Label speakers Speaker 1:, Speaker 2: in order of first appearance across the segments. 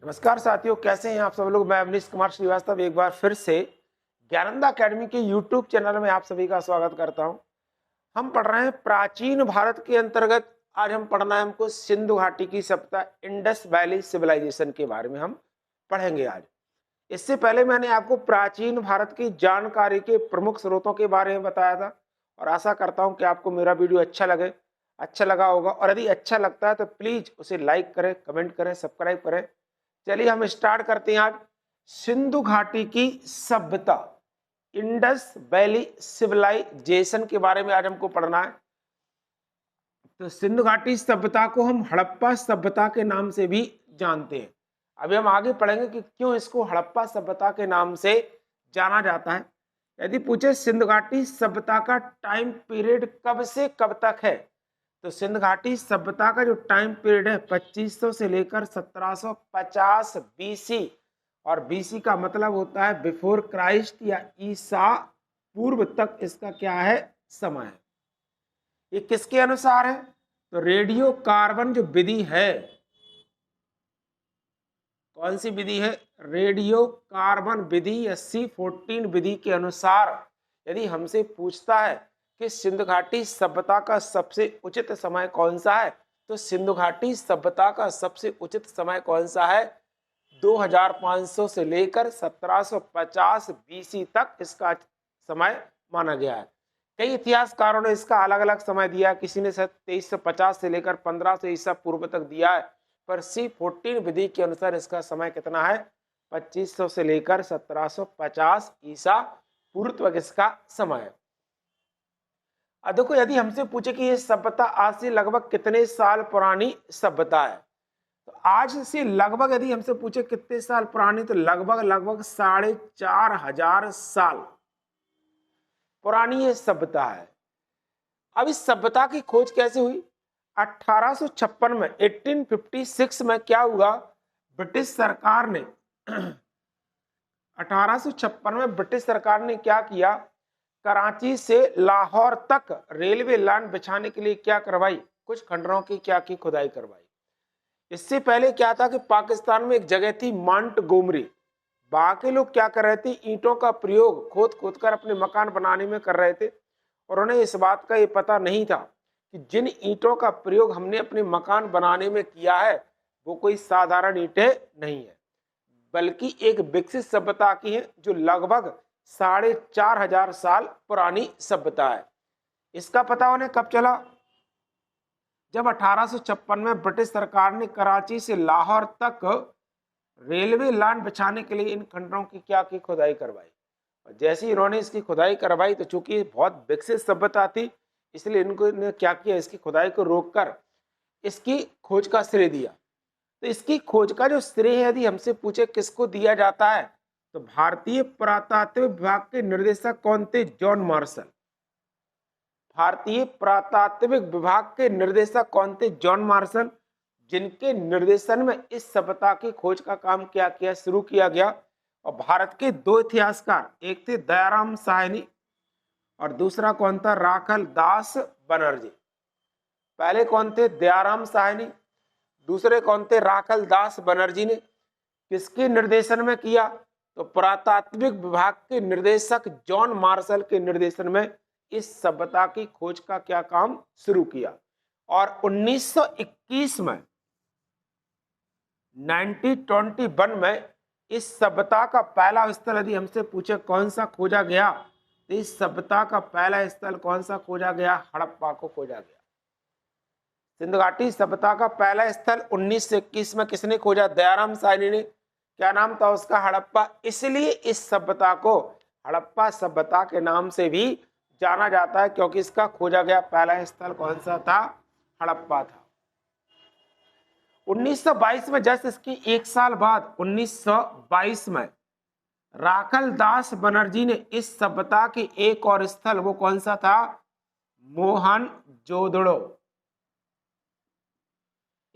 Speaker 1: नमस्कार साथियों, कैसे हैं आप सब लोग। मैं अवनीश कुमार श्रीवास्तव एक बार फिर से ज्ञानंदा अकेडमी के यूट्यूब चैनल में आप सभी का स्वागत करता हूं। हम पढ़ रहे हैं प्राचीन भारत के अंतर्गत। आज हम पढ़ना है हमको सिंधु घाटी की सभ्यता, इंडस वैली सिविलाइजेशन के बारे में हम पढ़ेंगे आज। इससे पहले मैंने आपको प्राचीन भारत की जानकारी के प्रमुख स्रोतों के बारे में बताया था और आशा करता हूं कि आपको मेरा वीडियो अच्छा लगा होगा। और यदि अच्छा लगता है तो प्लीज उसे लाइक करें, कमेंट करें, सब्सक्राइब करें। चलिए हम स्टार्ट करते हैं आज। सिंधु घाटी की सभ्यता, इंडस वैली सिविलाइजेशन के बारे में आज हमको पढ़ना है। तो सिंधु घाटी सभ्यता को हम हड़प्पा सभ्यता के नाम से भी जानते हैं। अभी हम आगे पढ़ेंगे कि क्यों इसको हड़प्पा सभ्यता के नाम से जाना जाता है। यदि पूछे सिंधु घाटी सभ्यता का टाइम पीरियड कब से कब तक है, तो सिंधु घाटी सभ्यता का जो टाइम पीरियड है 2500 से लेकर 1750 बीसी, और बीसी का मतलब होता है बिफोर क्राइस्ट या ईसा पूर्व तक इसका क्या है, समय है। ये किसके अनुसार है, तो रेडियो कार्बन जो विधि है, कौन सी विधि है, रेडियो कार्बन विधि या C14 विधि के अनुसार यदि हमसे पूछता है कि सिंधु घाटी सभ्यता का सबसे उचित समय कौन सा है, तो सिंधु घाटी सभ्यता का सबसे उचित समय कौन सा है, 2500 से लेकर 1750 बीसी तक इसका समय माना गया है। कई इतिहासकारों ने इसका अलग अलग समय दिया, किसी ने 2350 से लेकर 1500 ईसा पूर्व तक दिया है, पर C14 विधि के अनुसार इसका समय कितना है, 2500 से लेकर 1750 ईसा पूर्व तक इसका समय है। अब देखो, यदि हमसे पूछे कि ये सभ्यता आज से लगभग कितने साल पुरानी सभ्यता है, तो आज से लगभग यदि हमसे पूछे कितने साल पुरानी, तो लगभग 4500 साल पुरानी ये सभ्यता है। अब इस सभ्यता की खोज कैसे हुई, 1856 में 1856 में क्या हुआ, ब्रिटिश सरकार ने 1856 में ब्रिटिश सरकार ने क्या किया, कराची से लाहौर तक रेलवे लाइन बिछाने के लिए क्या करवाई, कुछ खंडरों की क्या की खुदाई करवाई। इससे पहले क्या था कि पाकिस्तान में एक जगह थी मांटगोमरी, वहां के लोग क्या कर रहे थे, ईंटों का प्रयोग खोद खोद कर अपने मकान बनाने में कर रहे थे, और उन्हें इस बात का ये पता नहीं था कि जिन ईंटों का प्रयोग हमने अपने मकान बनाने में किया है वो कोई साधारण ईंटें नहीं है, बल्कि एक विकसित सभ्यता की है जो लगभग 4500 साल पुरानी सभ्यता है। इसका पता उन्हें कब चला, जब 1856 में ब्रिटिश सरकार ने कराची से लाहौर तक रेलवे लाइन बिछाने के लिए इन खंडरों की क्या की खुदाई करवाई। और जैसे ही इन्होंने इसकी खुदाई करवाई तो चूंकि बहुत विकसित सभ्यता थी, इसलिए इनको ने क्या किया, इसकी खुदाई को रोककर इसकी खोज का श्रेय दिया। तो इसकी खोज का जो श्रेय है यदि हमसे पूछे किसको दिया जाता है, तो भारतीय पुरातत्व विभाग के निर्देशक कौन थे, जॉन मार्शल। भारतीय पुरातात्विक विभाग के निर्देशक कौन थे, जॉन मार्शल, जिनके निर्देशन में इस सभ्यता की खोज का काम क्या किया, शुरू किया गया। और भारत के दो इतिहासकार, एक थे दयाराम साहनी और दूसरा कौन था, राखल दास बनर्जी। पहले कौन थे, दयाराम साहनी, दूसरे कौन थे, राखल दास बनर्जी ने किसके निर्देशन में किया, तो पुरातात्विक विभाग के निर्देशक जॉन मार्शल के निर्देशन में इस सभ्यता की खोज का क्या काम शुरू किया। और 1921 में 1921 में इस सभ्यता का पहला स्थल यदि हमसे पूछे कौन सा खोजा गया, तो इस सभ्यता का पहला स्थल कौन सा खोजा गया, हड़प्पा को खोजा गया। सिंधु घाटी सभ्यता का पहला स्थल 1921 में किसने खोजा, दयाराम साहनी ने। क्या नाम था उसका, हड़प्पा। इसलिए इस सभ्यता को हड़प्पा सभ्यता के नाम से भी जाना जाता है, क्योंकि इसका खोजा गया पहला स्थल कौन सा था, हड़प्पा था। 1922 में जस्ट इसकी एक साल बाद 1922 में राखल दास बनर्जी ने इस सभ्यता की एक और स्थल, वो कौन सा था, मोहनजोदड़ो।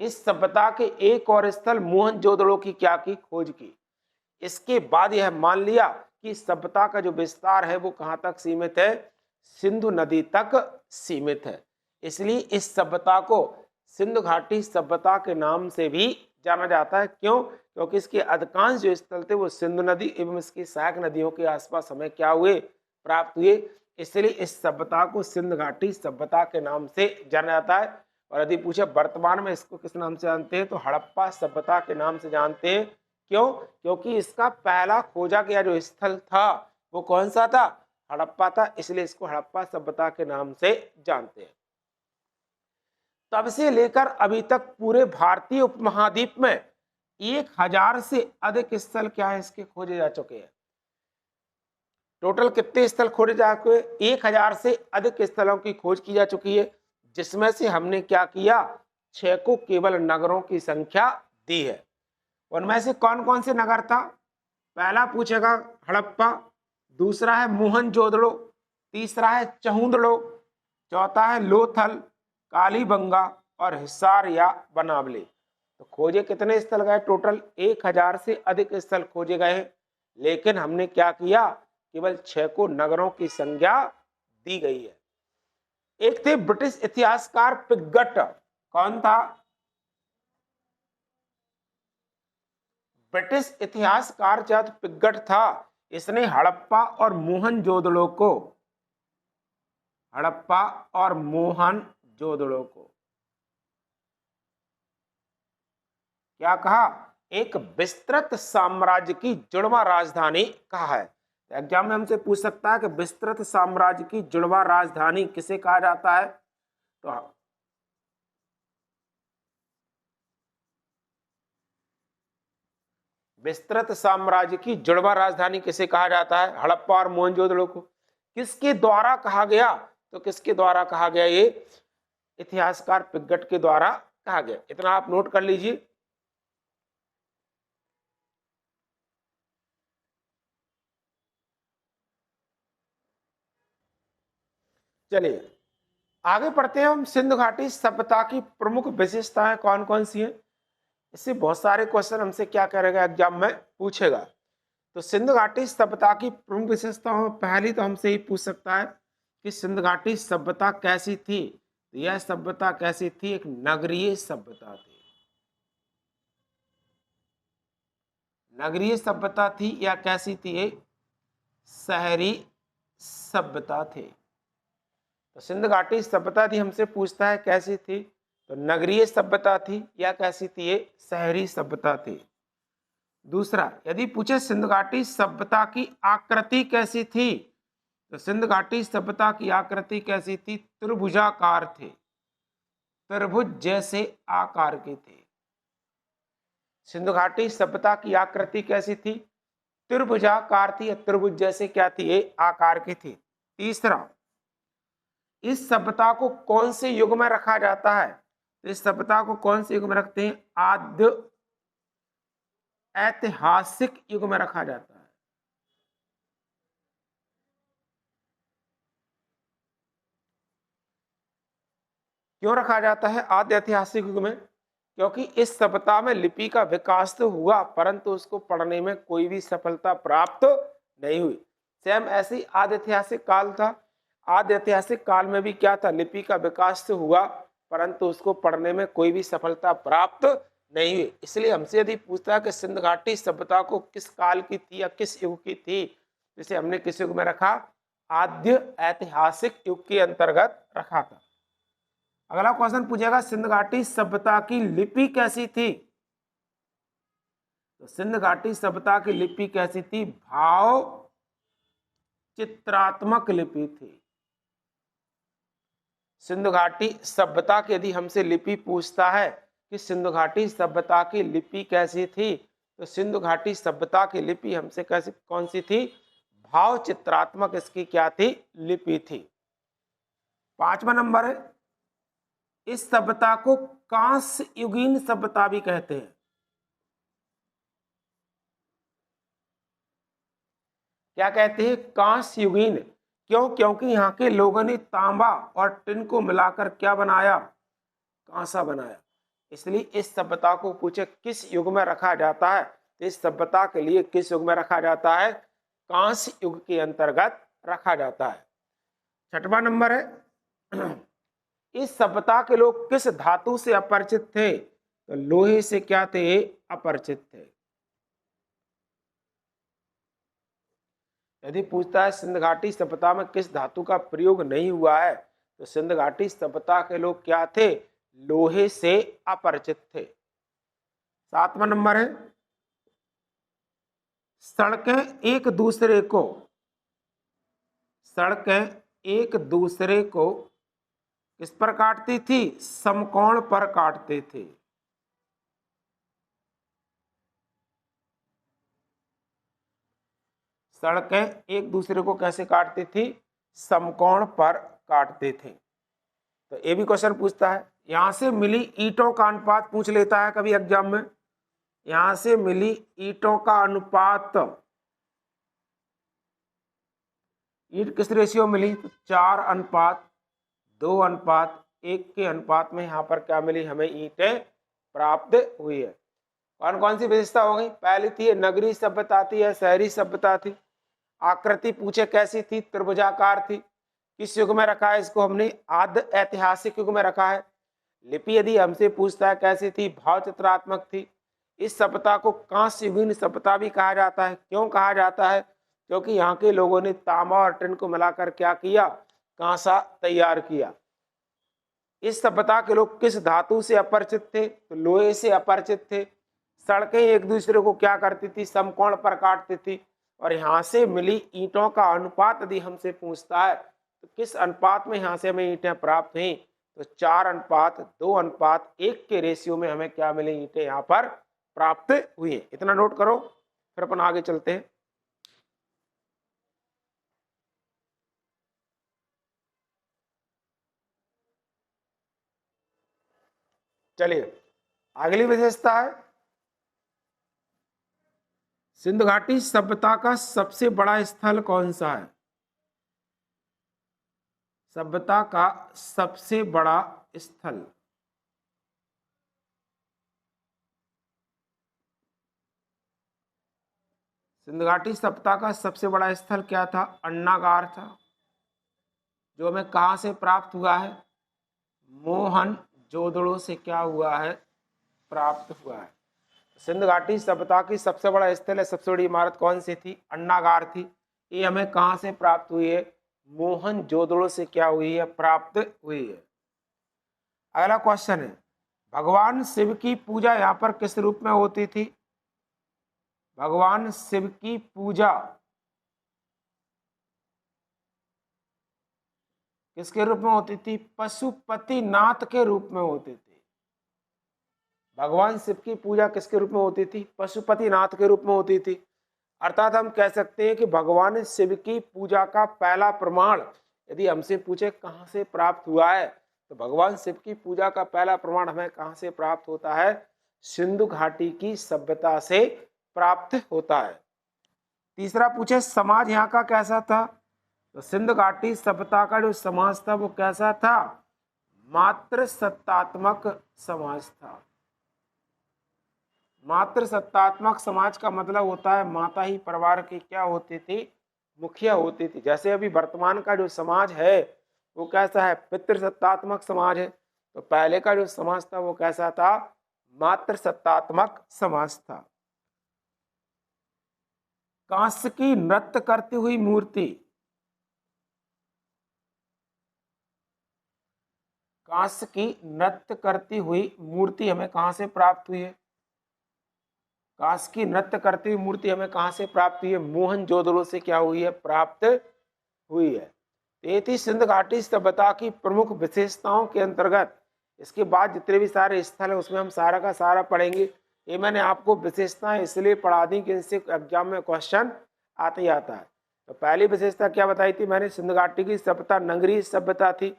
Speaker 1: इस सभ्यता के एक और स्थल मोहनजोदड़ो की क्या की, खोज की। इसके बाद यह मान लिया कि सभ्यता का जो विस्तार है वो कहां तक सीमित है, सिंधु नदी तक सीमित है। इसलिए इस सभ्यता को सिंधु घाटी सभ्यता के नाम से भी जाना जाता है। क्यों? क्योंकि इसके अधिकांश जो स्थल थे वो सिंधु नदी एवं इसकी सहायक नदियों के आसपास हमें क्या हुए, प्राप्त हुए। इसलिए इस सभ्यता को सिंधु घाटी सभ्यता के नाम से जाना जाता है। और यदि पूछे वर्तमान में इसको किस नाम से जानते हैं, तो हड़प्पा सभ्यता के नाम से जानते हैं। क्यों? क्योंकि इसका पहला खोजा गया जो स्थल था वो कौन सा था? हड़प्पा था, इसलिए इसको हड़प्पा सभ्यता के नाम से जानते हैं। तब से लेकर अभी तक पूरे भारतीय उपमहाद्वीप में 1000 से अधिक स्थल क्या है इसके खोजे जा चुके हैं। टोटल कितने स्थल खोजे जा चुके? 1000 से अधिक स्थलों की खोज की जा चुकी है, जिसमें से हमने क्या किया, 6 को केवल नगरों की संख्या दी है। उनमें से कौन कौन से नगर था? पहला पूछेगा हड़प्पा, दूसरा है मोहनजोदड़ो, तीसरा है चहुंदड़ो, चौथा है लोथल, कालीबंगा और हिसार या बनावली। तो खोजे कितने स्थल गए? टोटल 1000 से अधिक स्थल खोजे गए हैं, लेकिन हमने क्या किया, केवल 6 को नगरों की संज्ञा दी गई है। एक थे ब्रिटिश इतिहासकार पिगट। कौन था? ब्रिटिश इतिहासकार जब पिगट था, इसने हड़प्पा और मोहनजोदड़ो को क्या कहा? एक विस्तृत साम्राज्य की जुड़वा राजधानी कहा है। एग्जाम में हमसे पूछ सकता है कि विस्तृत साम्राज्य की जुड़वा राजधानी किसे कहा जाता है? तो विस्तृत साम्राज्य की जुड़वा राजधानी किसे कहा जाता है? हड़प्पा और मोहनजोदड़ो को। किसके द्वारा कहा गया? तो किसके द्वारा कहा गया? ये इतिहासकार पिगट के द्वारा कहा गया। इतना आप नोट कर लीजिए। चलिए आगे पढ़ते हैं हम। सिंधु घाटी सभ्यता की प्रमुख विशेषताएं कौन कौन सी हैं? इससे बहुत सारे क्वेश्चन हमसे क्या करेगा, एग्जाम में पूछेगा। तो सिंधु घाटी सभ्यता की प्रमुख विशेषताओं में पहली तो हमसे ही पूछ सकता है कि सिंधु घाटी सभ्यता कैसी थी। तो यह सभ्यता कैसी थी? एक नगरीय सभ्यता थी। नगरीय सभ्यता थी या कैसी थी? एक शहरी सभ्यता थी। तो सिंधु घाटी सभ्यता थी, हमसे पूछता है कैसी थी, तो नगरीय सभ्यता थी या कैसी थी? ये शहरी सभ्यता थी। दूसरा, यदि पूछे सिंधु घाटी सभ्यता की आकृति कैसी थी, तो सिंधु घाटी सभ्यता की आकृति कैसी थी? त्रिभुजाकार थे, त्रिभुज जैसे आकार की थी। सिंधु घाटी सभ्यता की आकृति कैसी थी? त्रिभुजाकार थी या त्रिभुज जैसे क्या थी? ये आकार की थी। तीसरा, इस सभ्यता को कौन से युग में रखा जाता है? इस सभ्यता को कौन से युग में रखते हैं? आद्य ऐतिहासिक युग में रखा जाता है। क्यों रखा जाता है आद्य ऐतिहासिक युग में? क्योंकि इस सभ्यता में लिपि का विकास तो हुआ, परंतु उसको पढ़ने में कोई भी सफलता प्राप्त नहीं हुई। सेम ऐसी आद्य ऐतिहासिक काल था। आद्य ऐतिहासिक काल में भी क्या था? लिपि का विकास तो हुआ, परंतु उसको पढ़ने में कोई भी सफलता प्राप्त नहीं हुई। इसलिए हमसे यदि पूछता है कि सिंधु घाटी सभ्यता को किस काल की थी या किस युग की थी, जिसे हमने किस युग में रखा? आद्य ऐतिहासिक युग के अंतर्गत रखा था। अगला क्वेश्चन पूछेगा सिंधु घाटी सभ्यता की लिपि कैसी थी? तो सिंधु घाटी सभ्यता की लिपि कैसी थी? भाव चित्रात्मक लिपि थी। सिंधु घाटी सभ्यता की यदि हमसे लिपि पूछता है कि सिंधु घाटी सभ्यता की लिपि कैसी थी, तो सिंधु घाटी सभ्यता की लिपि हमसे कैसी कौन सी थी? भाव चित्रात्मक इसकी क्या थी? लिपि थी। 5वां नंबर है, इस सभ्यता को कांस्य युगीन सभ्यता भी कहते हैं। क्या कहते हैं? कांस्य युगीन। क्यों? क्योंकि यहाँ के लोगों ने तांबा और टिन को मिलाकर क्या बनाया? कांसा बनाया। इसलिए इस सभ्यता को पूछे किस युग में रखा जाता है, तो इस सभ्यता के लिए किस युग में रखा जाता है? कांस्य युग के अंतर्गत रखा जाता है। 6वां नंबर है, इस सभ्यता के लोग किस धातु से अपरिचित थे? तो लोहे से क्या थे? अपरिचित थे। यदि पूछता है सिंध घाटी सभ्यता में किस धातु का प्रयोग नहीं हुआ है, तो सिंध घाटी सभ्यता के लोग क्या थे? लोहे से अपरिचित थे। 7वां नंबर है, सड़कें एक दूसरे को किस पर काटती थी? समकोण पर काटते थे। सड़कें एक दूसरे को कैसे काटती थी? समकोण पर काटते थे। तो ये भी क्वेश्चन पूछता है। यहां से मिली ईंटों का अनुपात पूछ लेता है कभी एग्जाम में। यहां से मिली ईंटों का अनुपात, ईंट किस रेशियो मिली? तो 4:2:1 के अनुपात में यहां पर क्या मिली? हमें ईंटें प्राप्त हुई है। कौन कौन सी विशेषता हो गई? पहली थी नगरीय सभ्यता थी या शहरी सभ्यता थी। आकृति पूछे कैसी थी? त्रिभुजाकार थी। किस युग में रखा है इसको हमने? आद्य ऐतिहासिक युग में रखा है। लिपि यदि हमसे पूछता है कैसी थी? भाव चित्रात्मक थी। इस सभ्यता को कांस्य युगीन सभ्यता भी कहा जाता है। क्यों कहा जाता है? क्योंकि यहाँ के लोगों ने तांबा और टिन को मिलाकर क्या किया? कांसा तैयार किया। इस सभ्यता के लोग किस धातु से अपरिचित थे? तो लोहे से अपरिचित थे। सड़कें एक दूसरे को क्या करती थी? समकोण पर काटती थी। और यहाँ से मिली ईंटों का अनुपात यदि हमसे पूछता है तो किस अनुपात में यहाँ से हमें ईंटें प्राप्त हुई? तो 4:2:1 के रेशियो में हमें क्या मिली? ईंटें यहाँ पर प्राप्त हुई है। इतना नोट करो, फिर अपन आगे चलते हैं। चलिए अगली विशेषता है, सिंधु घाटी सभ्यता का सबसे बड़ा स्थल कौन सा है? सभ्यता का सबसे बड़ा स्थल, सिंधु घाटी सभ्यता का सबसे बड़ा स्थल क्या था? अन्नागार था, जो हमें कहां से प्राप्त हुआ है? मोहनजोदड़ो से क्या हुआ है? प्राप्त हुआ है। सिंधु घाटी सभ्यता की सबसे बड़ा स्थल है, सबसे बड़ी इमारत कौन सी थी? अन्नागार थी। ये हमें कहां से प्राप्त हुई है? मोहनजोदड़ो से क्या हुई है? प्राप्त हुई है। अगला क्वेश्चन है, भगवान शिव की पूजा यहाँ पर किस रूप में होती थी? भगवान शिव की पूजा किसके रूप में होती थी? पशुपतिनाथ के रूप में होती थी। भगवान शिव की पूजा किसके रूप में होती थी? पशुपतिनाथ के रूप में होती थी। अर्थात हम कह सकते हैं कि भगवान शिव की पूजा का पहला प्रमाण यदि हमसे पूछे कहां से प्राप्त हुआ है, तो भगवान शिव की पूजा का पहला प्रमाण हमें कहां से प्राप्त होता है? सिंधु घाटी की सभ्यता से प्राप्त होता है। तीसरा पूछे समाज यहाँ का कैसा था? तो सिंधु घाटी सभ्यता का जो समाज था वो कैसा था? मातृ सत्तात्मक समाज था। मातृ सत्तात्मक समाज का मतलब होता है माता ही परिवार की क्या होती थी? मुखिया होती थी। जैसे अभी वर्तमान का जो समाज है वो कैसा है? पितृ सत्तात्मक समाज है। तो पहले का जो समाज था वो कैसा था? मातृ सत्तात्मक समाज था। कांस्य की नृत्य करती हुई मूर्ति, कांस्य की नृत्य करती हुई मूर्ति हमें कहां से प्राप्त हुई है? कांस्य की नृत्य करती हुई मूर्ति हमें कहां से प्राप्त हुई है? मोहनजोदड़ो से क्या हुई है? प्राप्त हुई है। ये थी सिंधु घाटी सभ्यता की प्रमुख विशेषताओं के अंतर्गत। इसके बाद जितने भी सारे स्थल है उसमें हम सारा का सारा पढ़ेंगे। ये मैंने आपको विशेषताएं इसलिए पढ़ा दी कि इनसे एग्जाम में क्वेश्चन आते ही आता है। तो पहली विशेषता क्या बताई थी मैंने? सिंधु घाटी की सभ्यता नगरीय सभ्यता थी।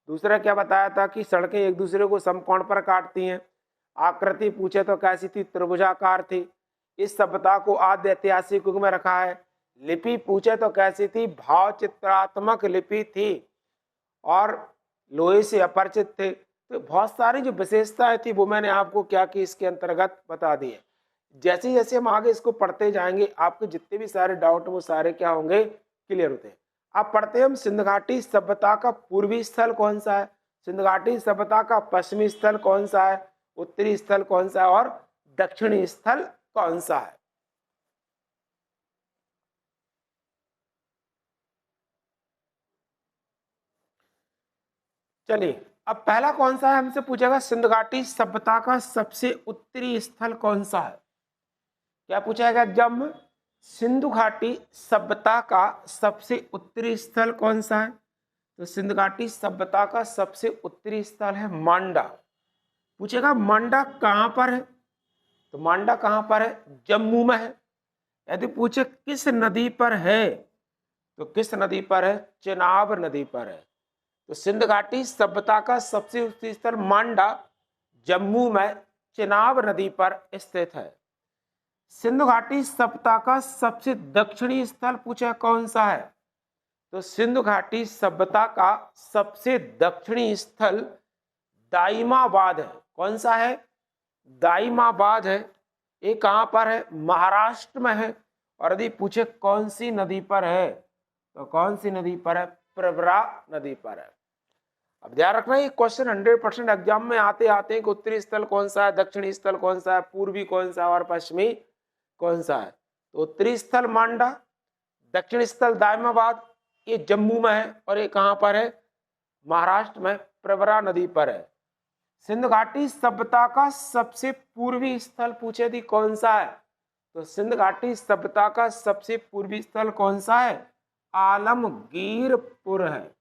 Speaker 1: दूसरा क्या बताया था? कि सड़कें एक दूसरे को समकोण पर काटती हैं। आकृति पूछे तो कैसी थी? त्रिभुजाकार थी। इस सभ्यता को आद्य ऐतिहासिक युग में रखा है। लिपि पूछे तो कैसी थी? भाव चित्रात्मक लिपि थी और लोहे से अपरिचित थे। तो बहुत सारी जो विशेषताएं थी वो मैंने आपको क्या की इसके अंतर्गत बता दी है। जैसे जैसे हम आगे इसको पढ़ते जाएंगे आपके जितने भी सारे डाउट वो सारे क्या होंगे? क्लियर होते हैं। अब पढ़ते हैं हम सिंधु घाटी सभ्यता का पूर्वी स्थल कौन सा है? सिंध घाटी सभ्यता का पश्चिमी स्थल कौन सा है, उत्तरी स्थल कौन सा है और दक्षिणी स्थल कौन सा है। चलिए अब पहला कौन सा है हमसे पूछेगा, सिंध घाटी सभ्यता का सबसे उत्तरी स्थल कौन सा है। क्या पूछेगा एग्जाम में, सिंधु घाटी सभ्यता का सबसे उत्तरी स्थल कौन सा है। तो सिंध घाटी सभ्यता का सबसे उत्तरी स्थल है मांडा। पूछेगा मांडा कहां पर है, तो मांडा कहां पर है, जम्मू में है। यदि पूछे किस नदी पर है, तो किस नदी पर है, चेनाब नदी पर है। तो सिंध घाटी सभ्यता का सबसे उत्तरी स्थल मांडा जम्मू में चेनाब नदी पर स्थित है। सिंधु घाटी सभ्यता का सबसे दक्षिणी स्थल पूछा कौन सा है, तो सिंधु घाटी सभ्यता का सबसे दक्षिणी स्थल दाइमाबाद है। कौन सा है, दाइमाबाद है। ये कहां पर है, महाराष्ट्र में है। और यदि पूछे कौन सी नदी पर है, तो कौन सी नदी पर है, प्रवरा नदी पर है। अब ध्यान रखना ये क्वेश्चन 100% एग्जाम में आते आते हैं कि उत्तरी स्थल कौन सा है, दक्षिणी स्थल कौन सा है, पूर्वी कौन सा है और पश्चिमी कौन सा है। तो उत्तरी स्थल मांडा, दक्षिणी स्थल दाइमाबाद, ये जम्मू में है और ये कहां पर है, महाराष्ट्र में प्रवरा नदी पर है। सिंध घाटी सभ्यता का सबसे पूर्वी स्थल पूछे थी कौन सा है, तो सिंध घाटी सभ्यता का सबसे पूर्वी स्थल कौन सा है, आलमगीरपुर है।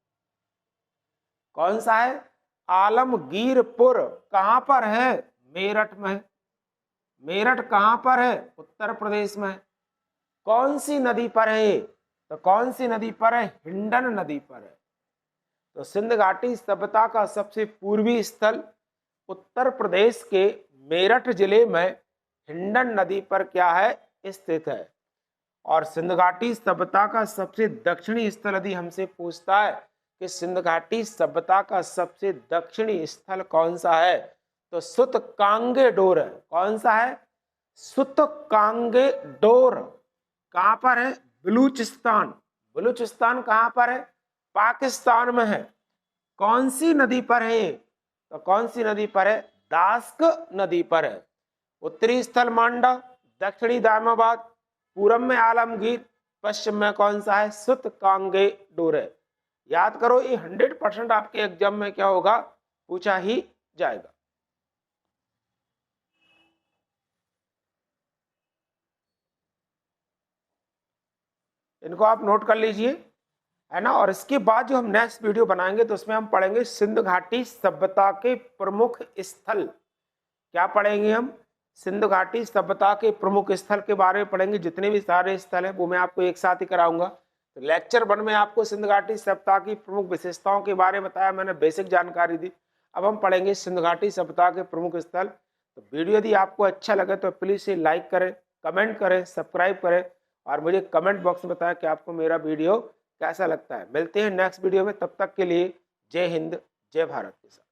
Speaker 1: कौन सा है, आलमगीरपुर। कहां पर है, मेरठ में। मेरठ कहां पर है, उत्तर प्रदेश में। कौन सी नदी पर है, तो कौन सी नदी पर है, हिंडन नदी पर है। तो सिंध घाटी सभ्यता का सबसे पूर्वी स्थल उत्तर प्रदेश के मेरठ जिले में हिंडन नदी पर क्या है, स्थित है। और सिंध घाटी सभ्यता का सबसे दक्षिणी स्थल यदि हमसे पूछता है कि सिंध घाटी सभ्यता का सबसे दक्षिणी स्थल कौन सा है, तो सुतकांगेडोर है। कौन सा है, सुतकांगेडोर। कहां पर है, बलूचिस्तान। बलूचिस्तान कहां पर है, पाकिस्तान में है। कौन सी नदी पर है, तो कौन सी नदी पर है, दास्क नदी पर है। उत्तरी स्थल मांडा, दक्षिणी दाइमाबाद, पूरब में आलमगीर, पश्चिम में कौन सा है, सुतकांगेडोर है। याद करो ये 100% आपके एग्जाम में क्या होगा, पूछा ही जाएगा। इनको आप नोट कर लीजिए, है ना। और इसके बाद जो हम नेक्स्ट वीडियो बनाएंगे तो उसमें हम पढ़ेंगे सिंध घाटी सभ्यता के प्रमुख स्थल। क्या पढ़ेंगे हम, सिंध घाटी सभ्यता के प्रमुख स्थल के बारे में पढ़ेंगे। जितने भी सारे स्थल हैं वो मैं आपको एक साथ ही कराऊंगा। तो लेक्चर 1 में आपको सिंध घाटी सभ्यता की प्रमुख विशेषताओं के बारे में बताया, मैंने बेसिक जानकारी दी। अब हम पढ़ेंगे सिंध घाटी सभ्यता के प्रमुख स्थल। तो वीडियो यदि आपको अच्छा लगे तो प्लीज इसे लाइक करें, कमेंट करें, सब्सक्राइब करें और मुझे कमेंट बॉक्स में बताएं कि आपको मेरा वीडियो कैसा लगता है। मिलते हैं नेक्स्ट वीडियो में, तब तक के लिए जय हिंद जय भारत के साथ।